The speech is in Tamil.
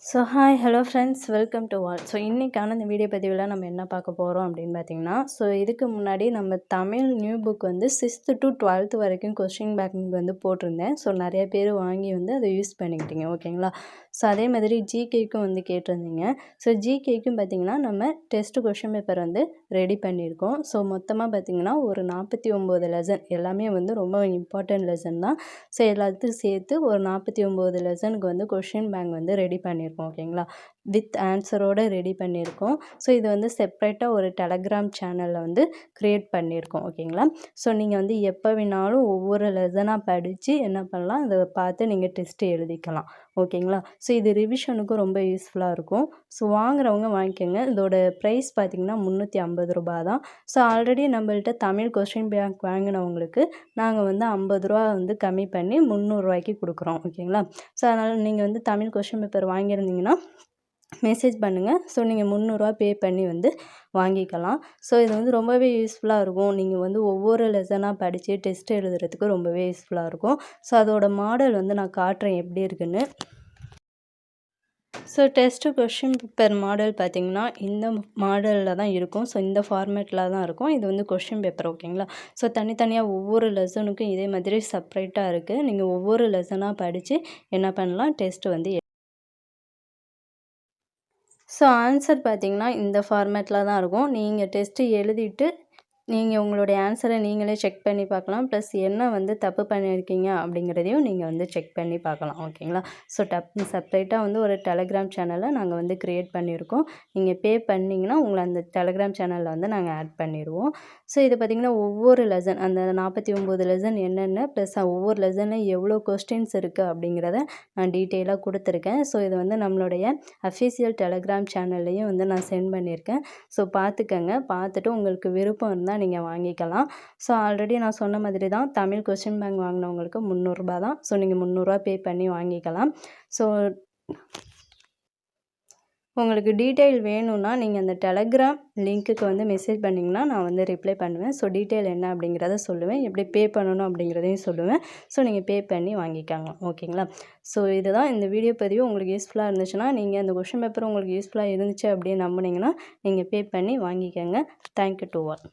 So hi hello friends welcome to all. So இன்றைக்கான இந்த வீடியோ பதிவில் நம்ம என்ன பார்க்க போகிறோம் அப்படின்னு பார்த்தீங்கன்னா, ஸோ இதுக்கு முன்னாடி நம்ம தமிழ் நியூ புக் வந்து 6th to 12th வரைக்கும் கொஸ்டின் பேக்கிங் வந்து போட்டிருந்தேன். ஸோ நிறைய பேர் வாங்கி வந்து அதை யூஸ் பண்ணிக்கிட்டீங்க, ஓகேங்களா. ஸோ அதே மாதிரி ஜிகேக்கும் வந்து கேட்டிருந்தீங்க. ஸோ ஜிகேக்கும் பார்த்திங்கன்னா நம்ம டெஸ்ட் கொஷின் பேப்பர் வந்து ரெடி பண்ணியிருக்கோம். ஸோ மொத்தமாக பார்த்திங்கன்னா ஒரு 49 லெசன், எல்லாமே வந்து ரொம்ப இம்பார்ட்டன்ட் லெசன் தான். ஸோ எல்லாத்தையும் சேர்த்து ஒரு 49 லெசனுக்கு வந்து கொஷின் பேங்க் வந்து ரெடி பண்ணியிருக்கோம், ஓகேங்களா. வித் ஆன்சரோடு ரெடி பண்ணியிருக்கோம். ஸோ இது வந்து செப்ரேட்டாக ஒரு டெலகிராம் சேனலில் வந்து க்ரியேட் பண்ணியிருக்கோம், ஓகேங்களா. ஸோ நீங்கள் வந்து எப்போ வேணாலும் ஒவ்வொரு லெசனாக படித்து என்ன பண்ணலாம், அதை பார்த்து நீங்கள் டெஸ்ட்டு எழுதிக்கலாம், ஓகேங்களா. ஸோ இது ரிவிஷனுக்கும் ரொம்ப யூஸ்ஃபுல்லாக இருக்கும். ஸோ வாங்குறவங்க வாங்கிக்கோங்க. இதோட ப்ரைஸ் பார்த்திங்கன்னா 350 ரூபா தான். ஸோ ஆல்ரெடி நம்மள்ட்ட தமிழ் கொஸ்டின் பேங்க் வாங்கினவங்களுக்கு நாங்கள் வந்து 50 ரூபா வந்து கம்மி பண்ணி 300 ரூபாய்க்கு கொடுக்குறோம், ஓகேங்களா. ஸோ அதனால் நீங்கள் வந்து தமிழ் கொஸ்டின் பேப்பர் வாங்கியிருந்தீங்கன்னா மெசேஜ் பண்ணுங்கள். ஸோ நீங்கள் 300 ரூபா பே பண்ணி வந்து வாங்கிக்கலாம். ஸோ இது வந்து ரொம்பவே யூஸ்ஃபுல்லாக இருக்கும். நீங்கள் வந்து ஒவ்வொரு லெசனாக படித்து டெஸ்ட் எழுதுறதுக்கு ரொம்பவே யூஸ்ஃபுல்லாக இருக்கும். ஸோ அதோட மாடல் வந்து நான் காட்டுறேன் எப்படி இருக்குன்னு. So test question paper model பார்த்திங்கன்னா இந்த மாடலில் தான் இருக்கும். ஸோ இந்த ஃபார்மேட்டில் தான் இருக்கும். இது வந்து கொஷின் பேப்பர், ஓகேங்களா. ஸோ தனித்தனியாக ஒவ்வொரு லெசனுக்கும் இதே மாதிரி செப்ரேட்டாக இருக்குது. நீங்கள் ஒவ்வொரு லெசனாக படித்து என்ன பண்ணலாம், டெஸ்ட்டு வந்து ஸோ ஆன்சர் பார்த்திங்கன்னா இந்த ஃபார்மேட்டில் தான் இருக்கும். நீங்கள் டெஸ்ட்டு எழுதிட்டு நீங்கள் உங்களுடைய ஆன்சரை நீங்களே செக் பண்ணி பார்க்கலாம். ப்ளஸ் என்ன வந்து தப்பு பண்ணியிருக்கீங்க அப்படிங்கிறதையும் நீங்கள் வந்து செக் பண்ணி பார்க்கலாம், ஓகேங்களா. ஸோ செப்ரேட்டாக வந்து ஒரு டெலகிராம் சேனலை நாங்கள் வந்து க்ரியேட் பண்ணியிருக்கோம். நீங்கள் பே பண்ணிங்கன்னா உங்களை அந்த டெலகிராம் சேனலில் வந்து நாங்கள் ஆட் பண்ணிடுவோம். ஸோ இது பார்த்திங்கன்னா ஒவ்வொரு லெசன், அந்த 49 லெசன் என்னென்ன, ப்ளஸ் ஒவ்வொரு லெசனில் எவ்வளோ கொஸ்டின்ஸ் இருக்குது அப்படிங்கிறத நான் டீட்டெயிலாக கொடுத்துருக்கேன். ஸோ இது வந்து நம்மளுடைய அஃபிஷியல் டெலகிராம் சேனல்லையும் வந்து நான் சென்ட் பண்ணியிருக்கேன். ஸோ பார்த்துக்கங்க. பார்த்துட்டு உங்களுக்கு விருப்பம் இருந்தால் நீங்கள் வாங்கிக்கலாம். ஸோ ஆல்ரெடி நான் சொன்ன மாதிரி தான் தமிழ் கொஸ்டின் பேங்க் வாங்கினவங்களுக்கு 300 ரூபா தான். ஸோ நீங்கள் 300 ரூபா பே பண்ணி வாங்கிக்கலாம். ஸோ உங்களுக்கு டீட்டெயில் வேணும்னா நீங்கள் அந்த டெலகிராம் லிங்க்குக்கு வந்து மெசேஜ் பண்ணிங்கன்னா நான் வந்து ரிப்ளை பண்ணுவேன். ஸோ டீட்டெயில் என்ன அப்படிங்கிறத சொல்லுவேன், எப்படி பே பண்ணணும் அப்படிங்கிறதையும் சொல்லுவேன். ஸோ நீங்கள் பே பண்ணி வாங்கிக்காங்க, ஓகேங்களா. ஸோ இதுதான் இந்த வீடியோ பதிவு. உங்களுக்கு யூஸ்ஃபுல்லாக இருந்துச்சுன்னா, நீங்கள் அந்த கொஷின் பேப்பர் உங்களுக்கு யூஸ்ஃபுல்லாக இருந்துச்சு அப்படின்னு நம்புனீங்கன்னா நீங்கள் பே பண்ணி வாங்கிக்கோங்க. Thank you to all.